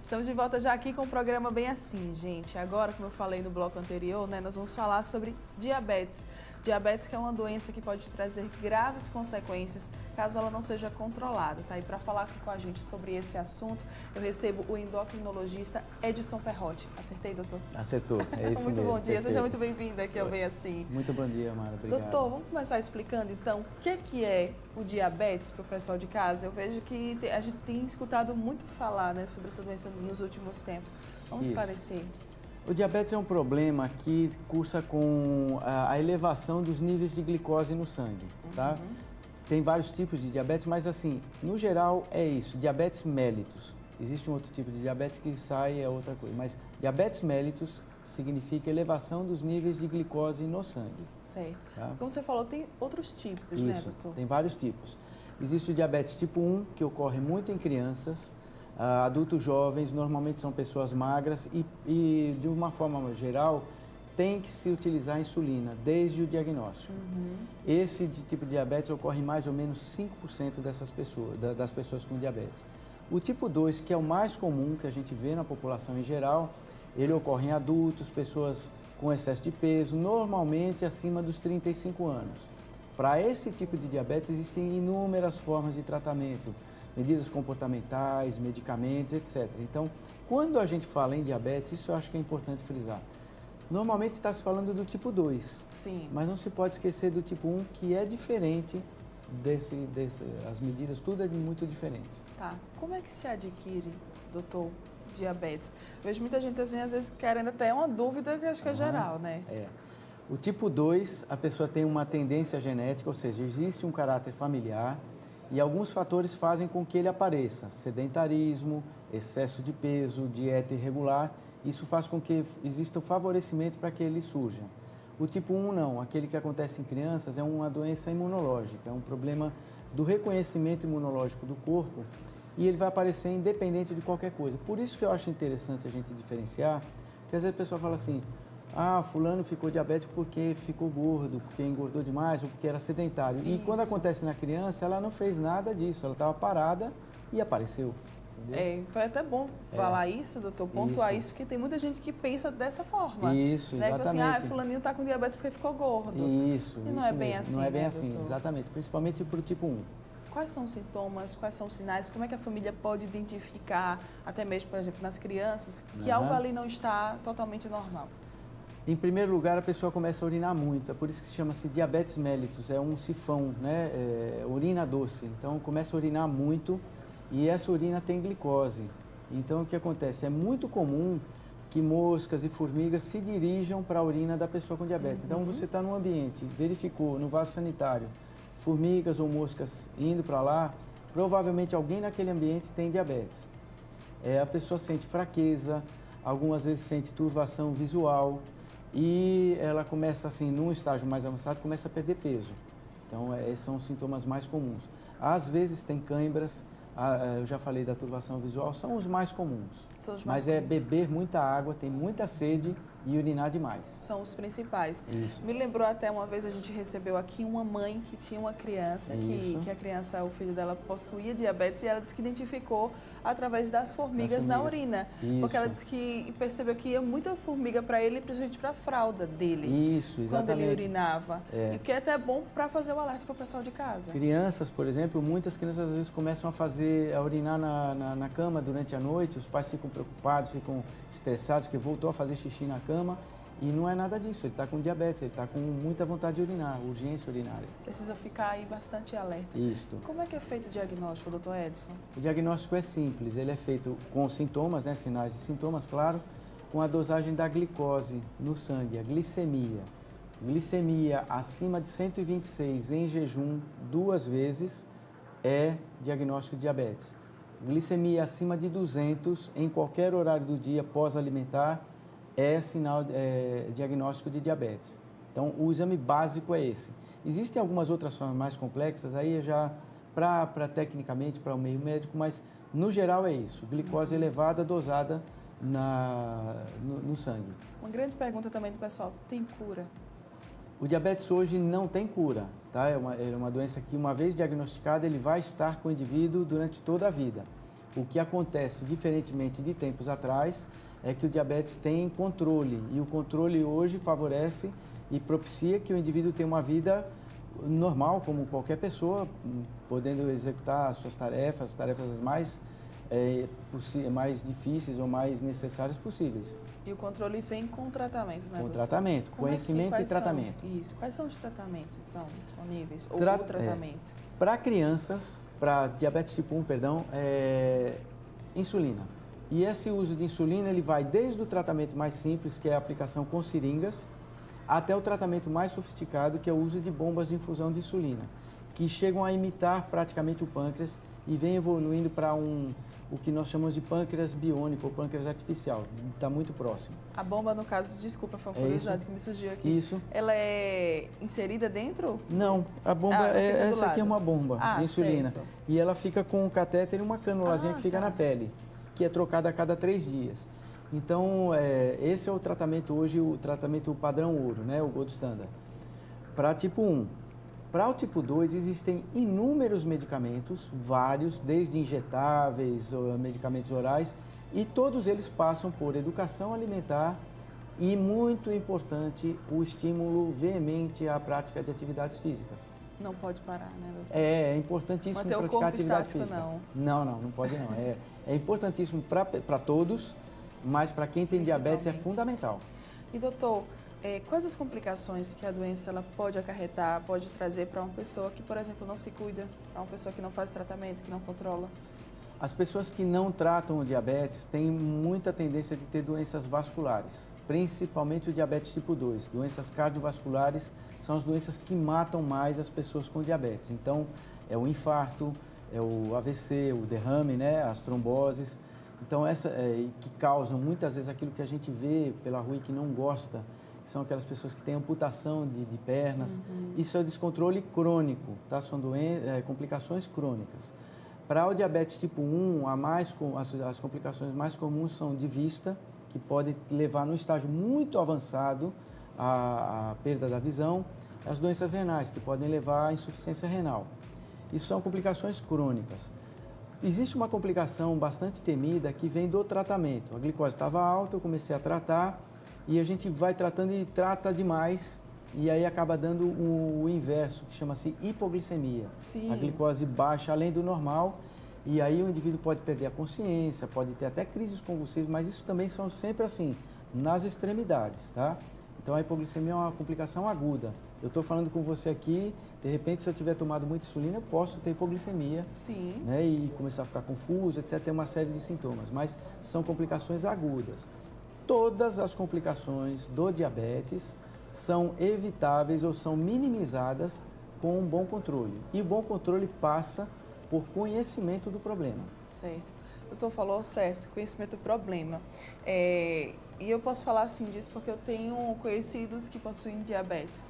Estamos de volta já aqui com um programa bem assim, gente. Agora, como eu falei no bloco anterior, né, nós vamos falar sobre diabetes. Diabetes que é uma doença que pode trazer graves consequências caso ela não seja controlada, tá? E para falar aqui com a gente sobre esse assunto, eu recebo o endocrinologista Edson Perrotti. Acertei, doutor? Acertou, é isso Muito mesmo. bom dia, Perfeito. Seja muito bem-vindo aqui ao Bem Assim. Muito bom dia, Mara, obrigado. Doutor, vamos começar explicando então o que é o diabetes para o pessoal de casa. Eu vejo que a gente tem escutado muito falar, né, sobre essa doença nos últimos tempos. Vamos esclarecer. O diabetes é um problema que cursa com a elevação dos níveis de glicose no sangue, tá? Tem vários tipos de diabetes, mas assim, no geral é isso, diabetes mellitus. Existe um outro tipo de diabetes que sai, é outra coisa, mas diabetes mellitus significa elevação dos níveis de glicose no sangue. Certo. Tá? Como você falou, tem outros tipos, né, doutor? Tem vários tipos. Existe o diabetes tipo 1, que ocorre muito em crianças, adultos jovens, normalmente são pessoas magras e de uma forma geral, tem que se utilizar a insulina desde o diagnóstico. Esse tipo de diabetes ocorre em mais ou menos 5% dessas pessoas, das pessoas com diabetes. O tipo 2, que é o mais comum que a gente vê na população em geral, ele ocorre em adultos, pessoas com excesso de peso, normalmente acima dos 35 anos. Para esse tipo de diabetes existem inúmeras formas de tratamento, medidas comportamentais, medicamentos, etc. Então, quando a gente fala em diabetes, isso eu acho que é importante frisar. Normalmente está se falando do tipo 2, Sim. mas não se pode esquecer do tipo 1, que é diferente as medidas, tudo é muito diferente. Tá. Como é que se adquire, doutor, diabetes? Eu vejo muita gente assim, às vezes querendo até uma dúvida que acho que é geral, né? O tipo 2, a pessoa tem uma tendência genética, ou seja, existe um caráter familiar e alguns fatores fazem com que ele apareça. Sedentarismo, excesso de peso, dieta irregular, isso faz com que exista um favorecimento para que ele surja. O tipo 1 não, aquele que acontece em crianças é uma doença imunológica, é um problema do reconhecimento imunológico do corpo e ele vai aparecer independente de qualquer coisa. Por isso que eu acho interessante a gente diferenciar, porque às vezes a pessoa fala assim, fulano ficou diabético porque ficou gordo, porque engordou demais ou porque era sedentário. E quando acontece na criança, ela não fez nada disso, ela estava parada e apareceu. Foi até bom falar isso, doutor, pontuar isso, porque tem muita gente que pensa dessa forma. Isso, né? exatamente. Que assim, fulaninho está com diabetes porque ficou gordo. Isso, e não é bem assim, não é bem né, assim, doutor? exatamente, principalmente para o tipo 1. Quais são os sintomas, quais são os sinais, como é que a família pode identificar, até mesmo, por exemplo, nas crianças, que algo ali não está totalmente normal? Em primeiro lugar, a pessoa começa a urinar muito, é por isso que chama-se diabetes mellitus, é um sifão, né? Urina doce. Então, começa a urinar muito e essa urina tem glicose. Então, o que acontece? É muito comum que moscas e formigas se dirijam para a urina da pessoa com diabetes. Então, você está num ambiente, verificou no vaso sanitário, formigas ou moscas indo para lá, provavelmente alguém naquele ambiente tem diabetes. A pessoa sente fraqueza, algumas vezes sente turvação visual e ela começa assim, num estágio mais avançado, começa a perder peso. Então, esses são os sintomas mais comuns. Às vezes tem câimbras, eu já falei da turvação visual, são os mais comuns. Mas é beber muita água, ter muita sede e urinar demais. São os principais. Isso. Me lembrou até uma vez a gente recebeu aqui uma mãe que tinha uma criança, que a criança, o filho dela possuía diabetes e ela disse que identificou através das formigas na urina. Isso. Porque ela disse que percebeu que ia muita formiga para ele, principalmente para a frauda dele. Isso, exatamente. Quando ele urinava. E que é até bom para fazer o alerta para o pessoal de casa. Crianças, por exemplo, muitas crianças às vezes começam a urinar na cama durante a noite, os pais ficam preocupados, ficam estressados, que voltou a fazer xixi na cama e não é nada disso, ele está com diabetes, ele está com muita vontade de urinar, urgência urinária. Precisa ficar aí bastante alerta. Isso. Como é que é feito o diagnóstico, doutor Edson? O diagnóstico é simples, ele é feito com sintomas, né, sinais e sintomas, claro, com a dosagem da glicose no sangue, a glicemia. Glicemia acima de 126 em jejum 2 vezes é diagnóstico de diabetes. Glicemia acima de 200 em qualquer horário do dia pós-alimentar é diagnóstico de diabetes. Então, o exame básico é esse. Existem algumas outras formas mais complexas, aí já tecnicamente para o meio médico, mas no geral é isso, glicose elevada dosada no sangue. Uma grande pergunta também do pessoal, tem cura? O diabetes hoje não tem cura, tá? É uma doença que, uma vez diagnosticada, ele vai estar com o indivíduo durante toda a vida. O que acontece, diferentemente de tempos atrás, é que o diabetes tem controle. E o controle hoje favorece e propicia que o indivíduo tenha uma vida normal, como qualquer pessoa, podendo executar as suas tarefas, tarefas mais difíceis ou mais necessárias possíveis. E o controle vem com o tratamento, né, Com doutor? tratamento, conhecimento e tratamento. Isso. Quais são os tratamentos, então, disponíveis? Ou o tratamento? Para crianças, para diabetes tipo 1, perdão, insulina. E esse uso de insulina, ele vai desde o tratamento mais simples, que é a aplicação com seringas, até o tratamento mais sofisticado, que é o uso de bombas de infusão de insulina, que chegam a imitar praticamente o pâncreas e vem evoluindo para o que nós chamamos de pâncreas biônico ou pâncreas artificial. Está muito próximo. A bomba, no caso, desculpa, foi uma curiosidade que me surgiu aqui. Isso. Ela é inserida dentro? Não, a bomba, essa aqui é uma bomba de insulina. Certo. E ela fica com um catéter e uma canulazinha que fica na pele, que é trocada a cada 3 dias. Então, esse é o tratamento hoje, o tratamento padrão ouro, né, o Gold Standard. Para tipo 1. Para o tipo 2, existem inúmeros medicamentos, vários, desde injetáveis, medicamentos orais, e todos eles passam por educação alimentar e, muito importante, o estímulo veemente à prática de atividades físicas. Não pode parar, né, doutor? É importantíssimo manter praticar o corpo atividade estático, física. não. Não pode não. É importantíssimo para todos, mas para quem tem diabetes é fundamental. E, doutor, quais as complicações que a doença ela pode acarretar, pode trazer para uma pessoa que, por exemplo, não se cuida, para uma pessoa que não faz tratamento, que não controla? As pessoas que não tratam o diabetes têm muita tendência de ter doenças vasculares, principalmente o diabetes tipo 2. Doenças cardiovasculares são as doenças que matam mais as pessoas com diabetes. Então, é o infarto, é o AVC, o derrame, né, as tromboses. Então, que causam muitas vezes aquilo que a gente vê pela rua e que não gosta, são aquelas pessoas que têm amputação de pernas. Isso é descontrole crônico, tá? São complicações crônicas. Para o diabetes tipo 1, as complicações mais comuns são de vista, que pode levar no estágio muito avançado à perda da visão, as doenças renais, que podem levar à insuficiência renal. Isso são complicações crônicas. Existe uma complicação bastante temida que vem do tratamento. A glicose estava alta, eu comecei a tratar e a gente vai tratando e trata demais e aí acaba dando o inverso, que chama-se hipoglicemia. Sim. A glicose baixa além do normal e aí o indivíduo pode perder a consciência, pode ter até crises convulsivas, mas isso também são sempre assim, nas extremidades, tá? Então a hipoglicemia é uma complicação aguda. Eu estou falando com você aqui, de repente, se eu tiver tomado muita insulina, eu posso ter hipoglicemia. Sim. Né, e começar a ficar confuso, etc. Tem uma série de sintomas, mas são complicações agudas. Todas as complicações do diabetes são evitáveis ou são minimizadas com um bom controle. E o bom controle passa por conhecimento do problema. Certo. O doutor falou certo, conhecimento do problema. E eu posso falar assim disso porque eu tenho conhecidos que possuem diabetes.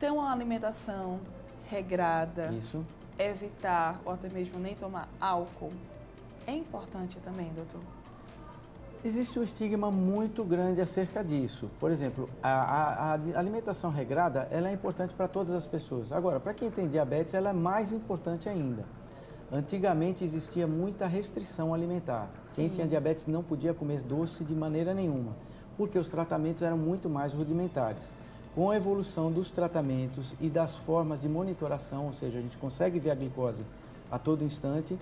Ter uma alimentação regrada, Isso. evitar ou até mesmo nem tomar álcool, é importante também, doutor? Existe um estigma muito grande acerca disso. Por exemplo, a alimentação regrada, ela é importante para todas as pessoas. Agora, para quem tem diabetes, ela é mais importante ainda. Antigamente existia muita restrição alimentar. Sim. Quem tinha diabetes não podia comer doce de maneira nenhuma, porque os tratamentos eram muito mais rudimentares. Com a evolução dos tratamentos e das formas de monitoração, ou seja, a gente consegue ver a glicose a todo instante,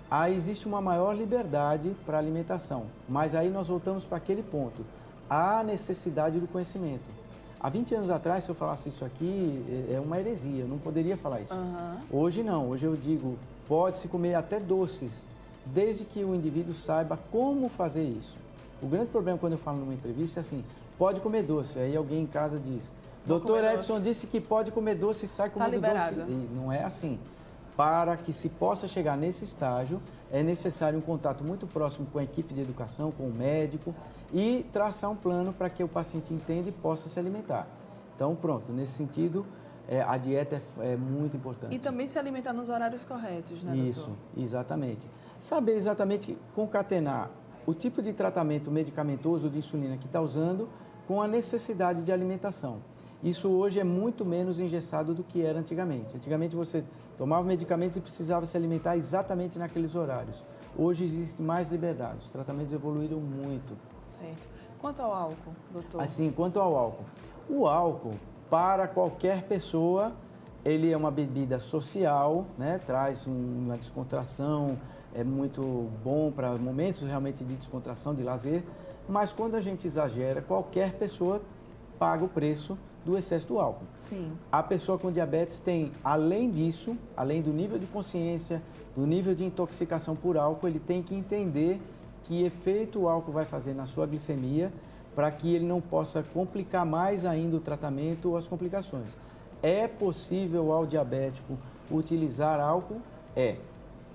aí existe uma maior liberdade para a alimentação. Mas aí nós voltamos para aquele ponto, a necessidade do conhecimento. Há 20 anos atrás, se eu falasse isso aqui, é uma heresia, eu não poderia falar isso. Hoje não, hoje eu digo, pode-se comer até doces, desde que o indivíduo saiba como fazer isso. O grande problema quando eu falo numa entrevista é assim, pode comer doce. Aí alguém em casa diz, doutor Edson disse que pode comer doce e sai comendo doce. E não é assim. Para que se possa chegar nesse estágio, é necessário um contato muito próximo com a equipe de educação, com o médico e traçar um plano para que o paciente entenda e possa se alimentar. Então, pronto, nesse sentido, a dieta é muito importante. E também se alimentar nos horários corretos, né, doutor? Isso, exatamente. Saber exatamente concatenar o tipo de tratamento medicamentoso de insulina que está usando com a necessidade de alimentação. Isso hoje é muito menos engessado do que era antigamente. Antigamente você tomava medicamentos e precisava se alimentar exatamente naqueles horários. Hoje existe mais liberdade, os tratamentos evoluíram muito. Certo. Quanto ao álcool, doutor? Assim, quanto ao álcool. O álcool, para qualquer pessoa, ele é uma bebida social, né? Traz uma descontração, é muito bom para momentos realmente de descontração, de lazer, mas quando a gente exagera, qualquer pessoa paga o preço do excesso do álcool. Sim. A pessoa com diabetes tem, além disso, além do nível de consciência, do nível de intoxicação por álcool, ele tem que entender que efeito o álcool vai fazer na sua glicemia para que ele não possa complicar mais ainda o tratamento ou as complicações. É possível ao diabético utilizar álcool? É,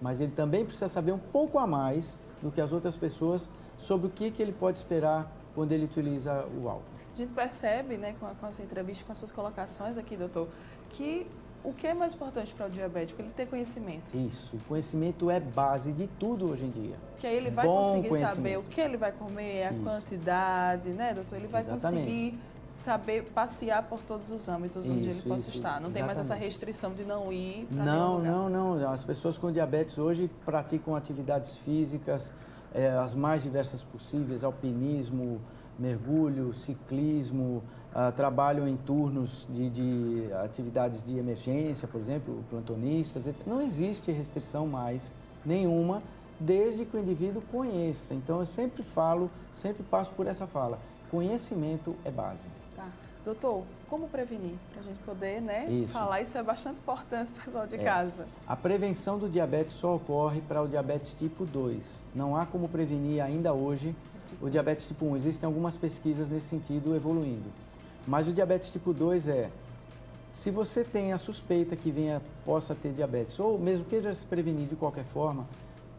mas ele também precisa saber um pouco a mais do que as outras pessoas sobre o que ele pode esperar quando ele utiliza o álcool. A gente percebe, né, com a sua entrevista, com as suas colocações aqui, doutor, que o que é mais importante para o diabético? Ele ter conhecimento. Isso, conhecimento é base de tudo hoje em dia. Que aí ele vai conseguir saber o que ele vai comer, a quantidade, né, doutor? Ele vai conseguir saber passear por todos os âmbitos onde ele possa estar. Não tem mais essa restrição de não ir para nenhum lugar. Não. As pessoas com diabetes hoje praticam atividades físicas, as mais diversas possíveis, alpinismo, mergulho, ciclismo, trabalham em turnos de atividades de emergência, por exemplo, plantonistas. Não existe restrição mais nenhuma, desde que o indivíduo conheça. Então, eu sempre falo, sempre passo por essa fala, conhecimento é base. Tá. Doutor, como prevenir? Para a gente poder, né, falar, isso é bastante importante, pessoal de casa. A prevenção do diabetes só ocorre para o diabetes tipo 2. Não há como prevenir ainda hoje o diabetes tipo 1. Existem algumas pesquisas nesse sentido evoluindo. Mas o diabetes tipo 2 se você tem a suspeita que possa ter diabetes, ou mesmo queira se prevenir de qualquer forma,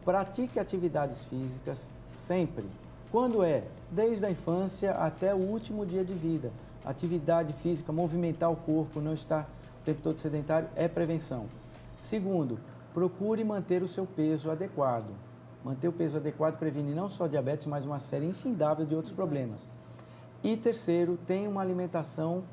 pratique atividades físicas sempre. Quando desde a infância até o último dia de vida. Atividade física, movimentar o corpo, não estar o tempo todo sedentário, é prevenção. Segundo, procure manter o seu peso adequado. Manter o peso adequado previne não só diabetes, mas uma série infindável de outros problemas. E terceiro, tenha uma alimentação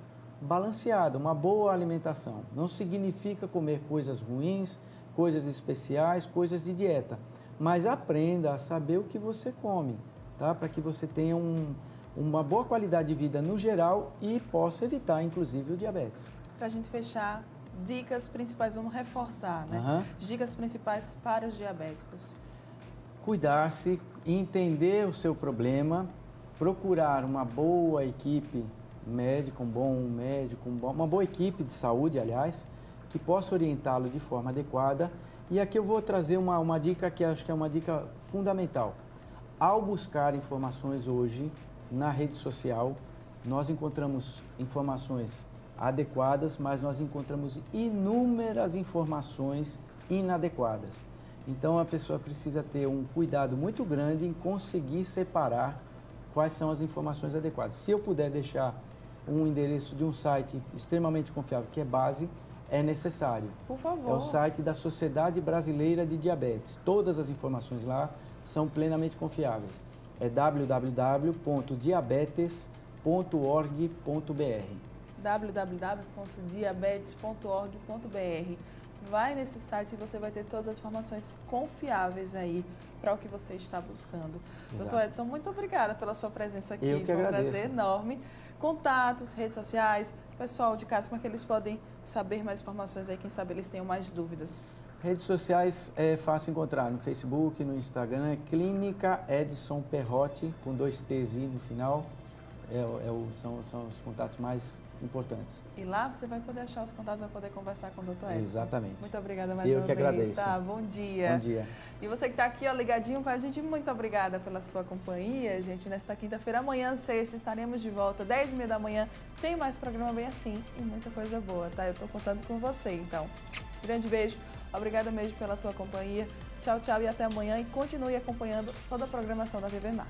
balanceada, uma boa alimentação. Não significa comer coisas ruins, coisas especiais, coisas de dieta, mas aprenda a saber o que você come, tá? Para que você tenha uma boa qualidade de vida no geral e possa evitar, inclusive, o diabetes. Para a gente fechar, dicas principais, vamos reforçar, né? Dicas principais para os diabéticos. Cuidar-se, entender o seu problema, procurar uma boa equipe médica, uma boa equipe de saúde, aliás, que possa orientá-lo de forma adequada. E aqui eu vou trazer uma dica que acho que é uma dica fundamental. Ao buscar informações hoje na rede social, nós encontramos informações adequadas, mas nós encontramos inúmeras informações inadequadas. Então, a pessoa precisa ter um cuidado muito grande em conseguir separar quais são as informações adequadas. Se eu puder deixar um endereço de um site extremamente confiável, que é base, é necessário. Por favor. É o site da Sociedade Brasileira de Diabetes. Todas as informações lá são plenamente confiáveis. É www.diabetes.org.br www.diabetes.org.br. Vai nesse site e você vai ter todas as informações confiáveis aí para o que você está buscando. Exato. Doutor Edson, muito obrigada pela sua presença aqui. Eu que agradeço. Foi um prazer enorme. Contatos, redes sociais, pessoal de casa, como é que eles podem saber mais informações aí, quem sabe eles tenham mais dúvidas? Redes sociais é fácil encontrar no Facebook, no Instagram, é Clínica Edson Perrotti, com 2 T's no final, são os contatos mais importantes. E lá você vai poder achar os contatos, vai poder conversar com o Dr. Edson. Exatamente. Muito obrigada mais uma vez. Eu que agradeço. Tá? Bom dia. Bom dia. E você que está aqui ligadinho com a gente, muito obrigada pela sua companhia, gente. Nesta quinta-feira, amanhã, sexta, estaremos de volta, 10h30 da manhã. Tem mais programa bem assim e muita coisa boa, tá? Eu estou contando com você, então. Grande beijo. Obrigada mesmo pela tua companhia. Tchau, tchau e até amanhã. E continue acompanhando toda a programação da TV Mar.